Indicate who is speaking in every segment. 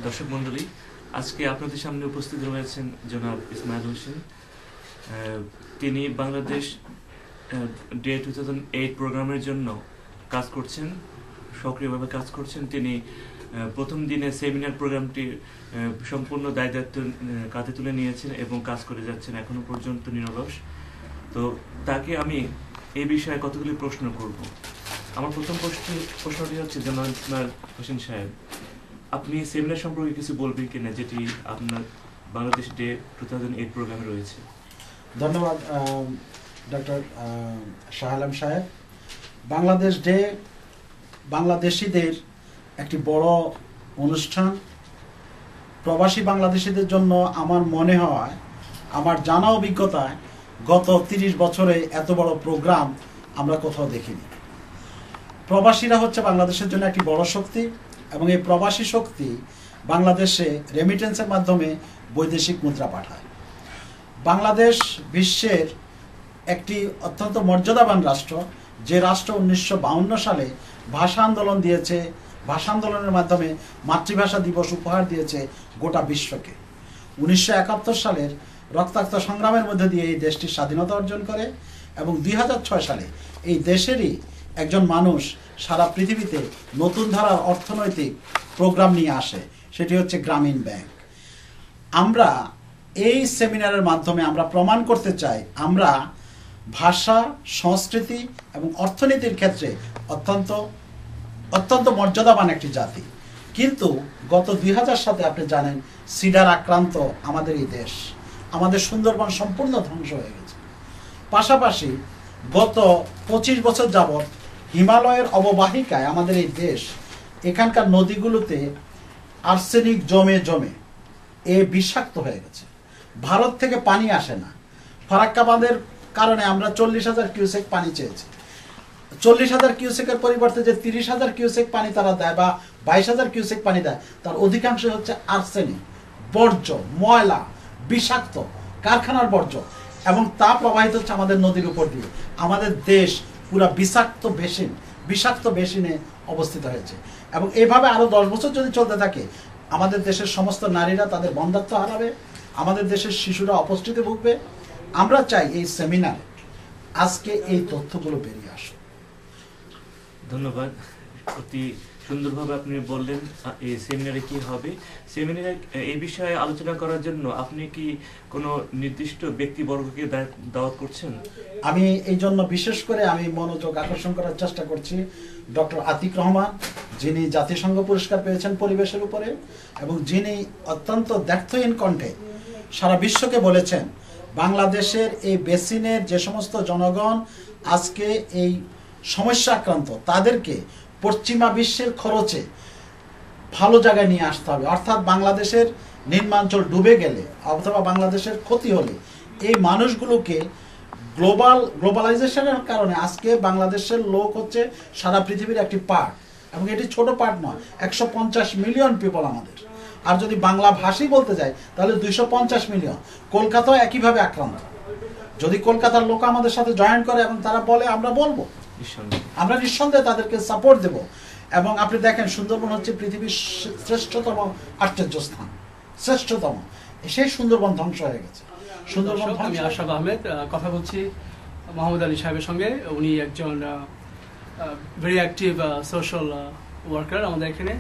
Speaker 1: দর্শক মণ্ডলী, আজকে আপনাদের সামনে উপস্থিত রয়েছেন জনাব ইসমাইল হোসেন। তিনি বাংলাদেশ ডে 2008 প্রোগ্রামের জন্য কাজ করছেন, সক্রিয়ভাবে কাজ করছেন। তিনি প্রথম দিনে সেমিনার প্রোগ্রামটি সম্পূর্ণ দায়িত্ব কাঁধে তুলে নিয়েছেন এবং কাজ করে যাচ্ছেন এখনো পর্যন্ত নিরলস। তো তাকে আমি এই বিষয়ে কতগুলি প্রশ্ন করব। আমার প্রথম প্রশ্নটি হচ্ছে জনাব ইসমাইল হোসেন সাহেব, আপনি সেমিনার সম্পর্কে কিছু বলবেন কিনা যেটি আপনার বাংলাদেশ ডে 2008 প্রোগ্রামে রয়েছে?
Speaker 2: ধন্যবাদ ডক্টর শাহ আলম সাহেব। বাংলাদেশ ডে বাংলাদেশিদের একটি বড় অনুষ্ঠান। প্রবাসী বাংলাদেশিদের জন্য আমার মনে হয়, আমার জানা অভিজ্ঞতায় গত 30 বছরে এত বড় প্রোগ্রাম আমরা কোথাও দেখিনি। প্রবাসীরা হচ্ছে বাংলাদেশের জন্য একটি বড় শক্তি এবং এই প্রবাসী শক্তি বাংলাদেশে রেমিটেন্সের মাধ্যমে বৈদেশিক মুদ্রা পাঠায়। বাংলাদেশ বিশ্বের একটি অত্যন্ত মর্যাদাবান রাষ্ট্র, যে রাষ্ট্র 1952 সালে ভাষা আন্দোলন দিয়েছে, ভাষা আন্দোলনের মাধ্যমে মাতৃভাষা দিবস উপহার দিয়েছে গোটা বিশ্বকে। 1971 সালের রক্তাক্ত সংগ্রামের মধ্যে দিয়ে এই দেশটির স্বাধীনতা অর্জন করে এবং 2006 সালে এই দেশেরই একজন মানুষ সারা পৃথিবীতে নতুন ধারার অর্থনৈতিক প্রোগ্রাম নিয়ে আসে, সেটি হচ্ছে গ্রামীণ ব্যাংক। আমরা এই সেমিনারের মাধ্যমে আমরা প্রমাণ করতে চাই আমরা ভাষা, সংস্কৃতি এবং অর্থনীতির ক্ষেত্রে অত্যন্ত মর্যাদাবান একটি জাতি। কিন্তু গত 2000 সালে আপনি জানেন সিডার আক্রান্ত আমাদের এই দেশ, আমাদের সুন্দরবন সম্পূর্ণ ধ্বংস হয়ে গেছে। পাশাপাশি গত 25 বছর যাবৎ হিমালয়ের অববাহিকায় আমাদের এই দেশ, এখানকার নদীগুলোতে আর্সেনিক জমে জমে বিষাক্ত হয়ে গেছে। ভারত থেকে পানি আসে না। ফারাক্কা বাঁধের কারণে আমরা 40,000 কিউসেক পানি চেয়েছি। 40,000 কিউসেকের পরিবর্তে যে 30,000 কিউসেক পানি তারা দেয় বা 22,000 কিউসেক পানি দেয়, তার অধিকাংশ হচ্ছে আর্সেনিক, বর্জ্য, ময়লা, বিষাক্ত কারখানার বর্জ্য, এবং তা প্রবাহিত হচ্ছে আমাদের নদীর উপর দিয়ে। আমাদের দেশ পুরা বিষাক্ত বেসিনে অবস্থিত হয়েছে এবং এভাবে আরো 10 বছর যদি চলতে থাকে আমাদের দেশের সমস্ত নারীরা তাদের বন্ধ্যাত্ব হারাবে, আমাদের দেশের শিশুরা অপুষ্টিতে ভুগবে। আমরা চাই এই সেমিনারে আজকে এই তথ্যগুলো বেরিয়ে আসুক।
Speaker 1: ধন্যবাদ। অতি সুন্দরভাবে আপনি বললেন এই সেমিনারে কি হবে। সেমিনারে এই বিষয়ে আলোচনা করার জন্য আপনি কি কোনো নির্দিষ্ট ব্যক্তিবর্গকে দাওয়াত করছেন?
Speaker 2: আমি এই জন্য বিশেষ করে আমি মনোযোগ আকর্ষণ করার চেষ্টা করছি ডক্টর আতিক রহমান, যিনি জাতিসংঘ পুরস্কার পেয়েছেন পরিবেশের উপরে এবং যিনি অত্যন্ত দ্ব্যর্থহীন কণ্ঠে সারা বিশ্বকে বলেছেন বাংলাদেশের এই বেসিনের যে সমস্ত জনগণ আজকে এই সমস্যা আক্রান্ত, তাদেরকে পশ্চিমা বিশ্বের খরচে ভালো জায়গায় নিয়ে আসতে হবে। অর্থাৎ বাংলাদেশের নিম্নাঞ্চল ডুবে গেলে অথবা বাংলাদেশের ক্ষতি হলে এই মানুষগুলোকে গ্লোবালাইজেশনের কারণে আজকে বাংলাদেশের লোক হচ্ছে সারা পৃথিবীর একটি পার্ট, এবং এটি ছোট পার্ট নয়, 150 মিলিয়ন পিপল আমাদের। আর যদি বাংলা ভাষী বলতে যাই তাহলে 250 মিলিয়ন। কলকাতাও একইভাবে আক্রান্ত। যদি কলকাতার লোক আমাদের সাথে জয়েন করে এবং তারা বলে, আমরা বলবো, আমরা নিঃসন্দেহে তাদেরকে সাপোর্ট দেব। এবং আপনি দেখেন সুন্দরবন হচ্ছে পৃথিবীর শ্রেষ্ঠতম আশ্চর্যস্থান, শ্রেষ্ঠতম। সেই সুন্দরবন ধ্বংস হয়ে গেছে। সুন্দরবন।
Speaker 3: আমি আশরাফ আহমেদ কথা বলছি মোহাম্মদ আলী সাহেবের সঙ্গে। উনি একজন ভেরি অ্যাক্টিভ সোশ্যাল ওয়ার্কার। আমাদের এখানে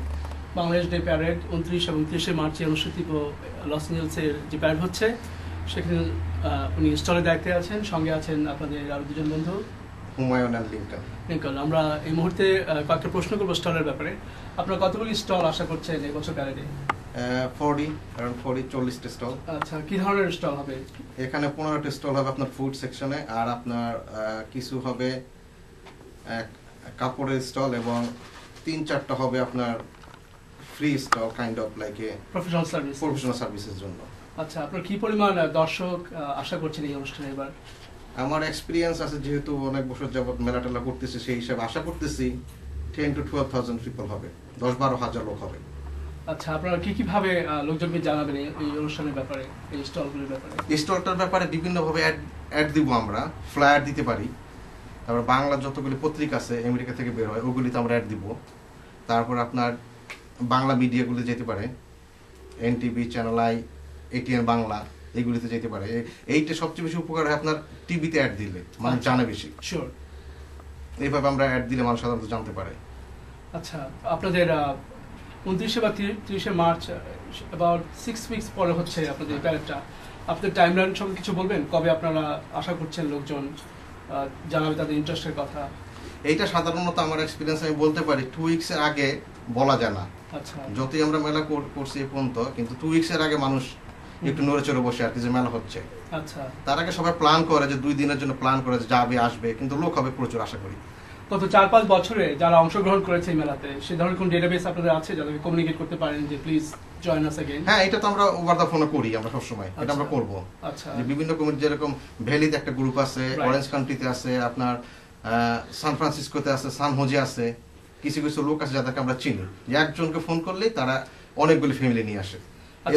Speaker 3: বাংলাদেশ ডে প্যারেড 29 এবং 30 মার্চে অনুষ্ঠিত লস এঞ্জেলসের যে প্যারেড হচ্ছে সেখানে উনি স্টলের দায়িত্বে আছেন। সঙ্গে আছেন আপনাদের আরো দুজন বন্ধু,
Speaker 4: হুমায়ুন আর লিঙ্কন।
Speaker 3: আমরা এই মুহূর্তে কয়েকটা প্রশ্ন করবো স্টলের ব্যাপারে। আপনারা কতগুলি স্টল আশা করছেন এই বছর প্যারেডে?
Speaker 4: 40-টা স্টল।
Speaker 3: আচ্ছা, কি ধরনের স্টল হবে?
Speaker 4: এখানে 15টা স্টল হবে আপনার ফুড সেকশনে, আর আপনার কিছু হবে কাপড়ের স্টল, এবং 3-4টা হবে আপনার free stall, kind of like a professional সার্ভিসের জন্য।
Speaker 3: আচ্ছা, আপনার কি পরিমাণ দর্শক আশা করছেন এই অনুষ্ঠানে এবার?
Speaker 4: আমার এক্সপিরিয়েন্স আছে, যেহেতু অনেক বছর যাবত মেলা টেলা করতেছি, সেই হিসাবে আশা করতেছি 10 to 12,000 পিপল হবে, 10-12 হাজার লোক হবে।
Speaker 3: আচ্ছা, আপনারা কি ভাবে লোকজনকে জানাবেন এই অনুষ্ঠানের ব্যাপারে, এই স্টলগুলোর ব্যাপারে?
Speaker 4: স্টলটার ব্যাপারে বিভিন্নভাবে অ্যাড দিব, আমরা ফ্লায়ার দিতে পারি। তারপর বাংলা যতগুলি পত্রিকা আছে আমেরিকা থেকে বের হয় ওগুলিতে আমরা অ্যাড দিব। তারপর আপনার বাংলা মিডিয়াগুলো যেতে পারে, NTV, channel I, ATN Bangla, এইগুলিতে যেতে পারে। এইটা সবচেয়ে বেশি উপকার হয় আপনার টিভিতে অ্যাড দিলে, মানুষ জানে বেশি।
Speaker 3: শিওর।
Speaker 4: এইভাবে আমরা অ্যাড দিলে মানুষ সাধারণত জানতে পারে।
Speaker 3: আচ্ছা, আপনাদের 29 বা 30 মার্চ অ্যাবাউট 6 উইকস পরে হচ্ছে আপনাদের প্যারেডটা। আপনাদের টাইমলাইন সম্পর্কে কিছু বলবেন? কবে আপনারা আশা করছেন লোকজন জানাবে তাদের ইন্টারেস্টের কথা?
Speaker 4: এইটা সাধারণত আমার এক্সপিরিয়েন্স আমি বলতে পারি 2 উইকসের আগে বলা যায় না।
Speaker 3: আচ্ছা,
Speaker 4: যতই আমরা মেলা করছি এ পর্যন্ত, কিন্তু 2 উইকসের আগে মানুষ একটু নড়ে চড়ে বসে আর কি যে মেলা হচ্ছে।
Speaker 3: আচ্ছা,
Speaker 4: তার আগে সবাই প্ল্যান করে যে 2 দিনের জন্য প্ল্যান করে যে যাবে আসবে, কিন্তু লোক হবে প্রচুর আশা করি।
Speaker 3: গত 4-5 বছরে যারা অংশগ্রহণ করেছে এই মেলাতে, সে ধরনের কোন ডেটাবেস আপনাদের আছে যাদেরকে কমিউনিকেট করতে পারেন যে প্লিজ জয়েন আস অ্যাগেইন?
Speaker 4: হ্যাঁ, এটা তো আমরা ওভার দ্য ফোনে করি আমরা সবসময়, এটা আমরা করব।
Speaker 3: আচ্ছা,
Speaker 4: যে বিভিন্ন কমিটি, যেরকম ভ্যালিতে একটা গ্রুপ আছে, অরেঞ্জ কান্ট্রিতে আছে, আপনার সান ফ্রান্সিসকোতে আছে, সান হোজে আছে, কিছু কিছু লোক আছে যাদেরকে আমরা চিনি, যে একজনকে ফোন করলেই তারা অনেকগুলি ফ্যামিলি নিয়ে আসে।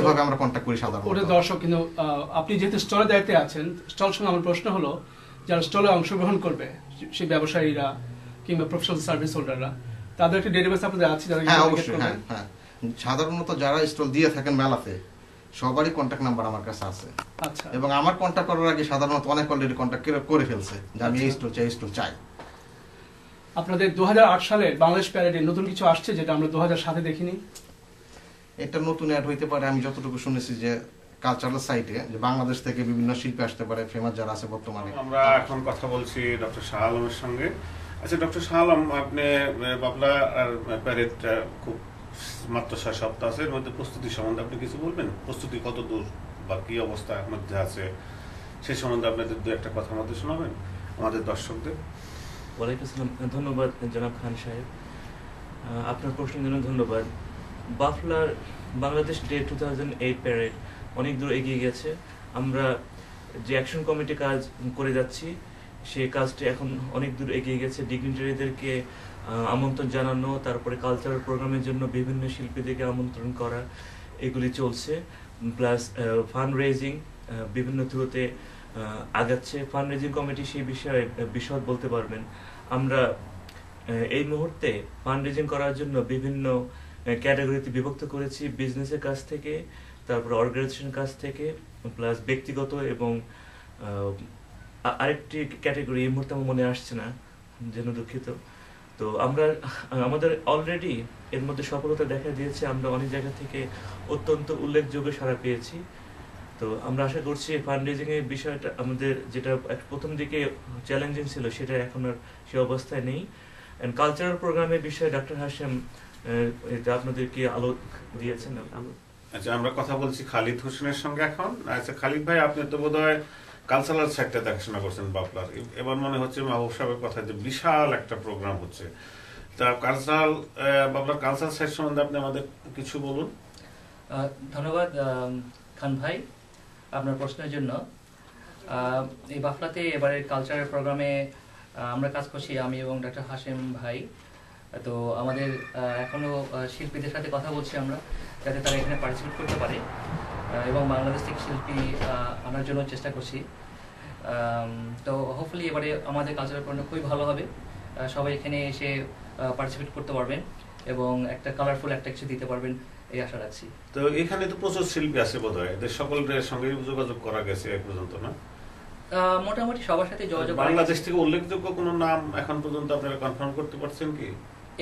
Speaker 4: এভাবে আমরা কন্ট্যাক্ট করি সাধারণত।
Speaker 3: ওটা দর্শক, কিন্তু আপনি যেহেতু স্টলের দায়িত্বে আছেন, স্টল সঙ্গে আমার প্রশ্ন হলো, যারা স্টলে অংশগ্রহণ করবে সেই ব্যবসায়ীরা কিংবা প্রফেশনাল সার্ভিস হোল্ডাররা, তাদের একটা ডেটাবেস আপনাদের আছে যারা?
Speaker 4: হ্যাঁ, অবশ্যই। হ্যাঁ হ্যাঁ, সাধারণত যারা স্টল দিয়ে থাকেন মেলাতে সবারই কন্ট্যাক্ট নাম্বার আমার কাছে আছে।
Speaker 3: আচ্ছা,
Speaker 4: এবং আমার কন্ট্যাক্ট করার আগে সাধারণত অনেক অলরেডি কন্ট্যাক্ট করে ফেলছে যে আমি এই স্টল চাই, এই স্টল চাই।
Speaker 3: আপনাদের 2008 সালে বাংলাদেশ প্যারেডে নতুন কিছু আসছে যেটা আমরা 2007-এ দেখিনি?
Speaker 4: এটা নতুন অ্যাড হইতে পারে, আমি যতটুকু শুনেছি যে কালচারাল সাইটে যে বাংলাদেশ থেকে বিভিন্ন শিল্পী আসতে পারে, ফেমাস যারা আছে বর্তমানে।
Speaker 5: আমরা এখন কথা বলছি ডক্টর শাহ আলমের সঙ্গে। আচ্ছা ডক্টর শাহ আলম, আপনি বাবলা আর প্যারেড খুব মাত্র 6 সপ্তাহ আছে, এর মধ্যে প্রস্তুতি সম্বন্ধে আপনি কিছু বলবেন? প্রস্তুতি কত দূর বা কি অবস্থার মধ্যে আছে সেই সম্বন্ধে আপনাদের দু একটা কথা মধ্যে শোনাবেন আমাদের দর্শকদের?
Speaker 1: ওয়ালাইকুম আসসালাম, ধন্যবাদ জনাব খান সাহেব, আপনার প্রশ্নের জন্য ধন্যবাদ। বাফলার বাংলাদেশ ডে 2008 প্যারেড অনেক দূর এগিয়ে গেছে। আমরা যে অ্যাকশন কমিটি কাজ করে যাচ্ছি সেই কাজটি এখন অনেক দূর এগিয়ে গেছে। ডিগনিটারিদেরকে আমন্ত্রণ জানানো, তারপরে কালচারাল প্রোগ্রামের জন্য বিভিন্ন শিল্পীদেরকে আমন্ত্রণ করা, এগুলি চলছে। প্লাস ফান্ড রেজিং বিভিন্ন থ্রুতে আগাচ্ছে। ফান্ড রেজিং কমিটি সেই বিষয়ে বিশদ বলতে পারবেন। আমরা এই মুহূর্তে ফান্ড রেজিং করার জন্য বিভিন্ন ক্যাটাগরিতে বিভক্ত করেছি, বিজনেসের কাছ থেকে, তারপর অর্গানাইজেশনের কাছ থেকে, প্লাস ব্যক্তিগত এবং আরেকটি ক্যাটাগরি এই মুহূর্তে আমার মনে আসছে না, যেন দুঃখিত। তো আমরা আমাদের অলরেডি এর মধ্যে সফলতা দেখা দিয়েছে। আমরা অনেক জায়গা থেকে অত্যন্ত উল্লেখযোগ্য সাড়া পেয়েছি। তো আমরা আশা করছি ফান্ড রেজিং এর বিষয়টা আমাদের যেটা প্রথম দিকে চ্যালেঞ্জিং ছিল সেটা এখন আর সে অবস্থায় নেই। এন্ড কালচারাল প্রোগ্রামের বিষয়ে ডক্টর হাশেম আপনাদেরকে আলো দিয়েছেন।
Speaker 5: আচ্ছা, আমরা কথা বলছি খালিদ হোসেনের সঙ্গে এখন। আচ্ছা খালিদ ভাই, আপনি তো বোধহয় কালচারাল সাইডটা দেখাশোনা করছেন বাফলার। এবার মনে হচ্ছে মাহবুব সাহেবের কথা যে বিশাল একটা প্রোগ্রাম হচ্ছে, তা বাফলার কালচারাল সাইড সম্বন্ধে আপনি আমাদের কিছু বলুন।
Speaker 6: ধন্যবাদ খান ভাই আপনার প্রশ্নের জন্য। এই বাফলাতে এবারের কালচারাল প্রোগ্রামে আমরা কাজ করছি আমি এবং ডক্টর হাশেম ভাই। তো আমাদের এখনো শিল্পীদের সাথে কথা বলছি আমরা, যাতে তারা এখানে পার্টিসিপেট করতে পারে এবং বাংলাদেশ থেকে শিল্পী আনার জন্য চেষ্টা করছি। তো হোপফুলি এবারে আমাদের কালচারাল প্রোগ্রাম খুবই ভালো হবে, সবাই এখানে এসে পার্টিসিপেট করতে পারবেন এবং একটা কালারফুল একটা কিছু দিতে পারবেন এই আশা রাখছি।
Speaker 5: তো এখানে তো প্রচুর শিল্পী আছে বোধহয়, এদের সকলের সঙ্গে যোগাযোগ করা গেছে এ পর্যন্ত, না?
Speaker 6: মোটামুটি সবার সাথে যোগাযোগ।
Speaker 5: বাংলাদেশ থেকে উল্লেখযোগ্য কোনো নাম এখন পর্যন্ত আপনারা কনফার্ম করতে পারছেন কি?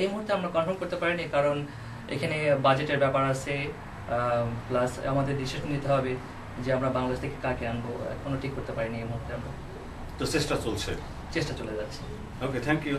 Speaker 6: এই মুহূর্তে আমরা কনফার্ম করতে পারিনি, কারণ এখানে বাজেটের ব্যাপার আছে, প্লাস আমাদের ডিসিশন নিতে হবে যে আমরা বাংলাদেশ থেকে কাকে আনবো, এখনো ঠিক করতে পারিনি এই মুহূর্তে। আমরা
Speaker 5: তো চেষ্টা চলছে
Speaker 6: চলে যাচ্ছি।
Speaker 5: ওকে, থ্যাংক ইউ।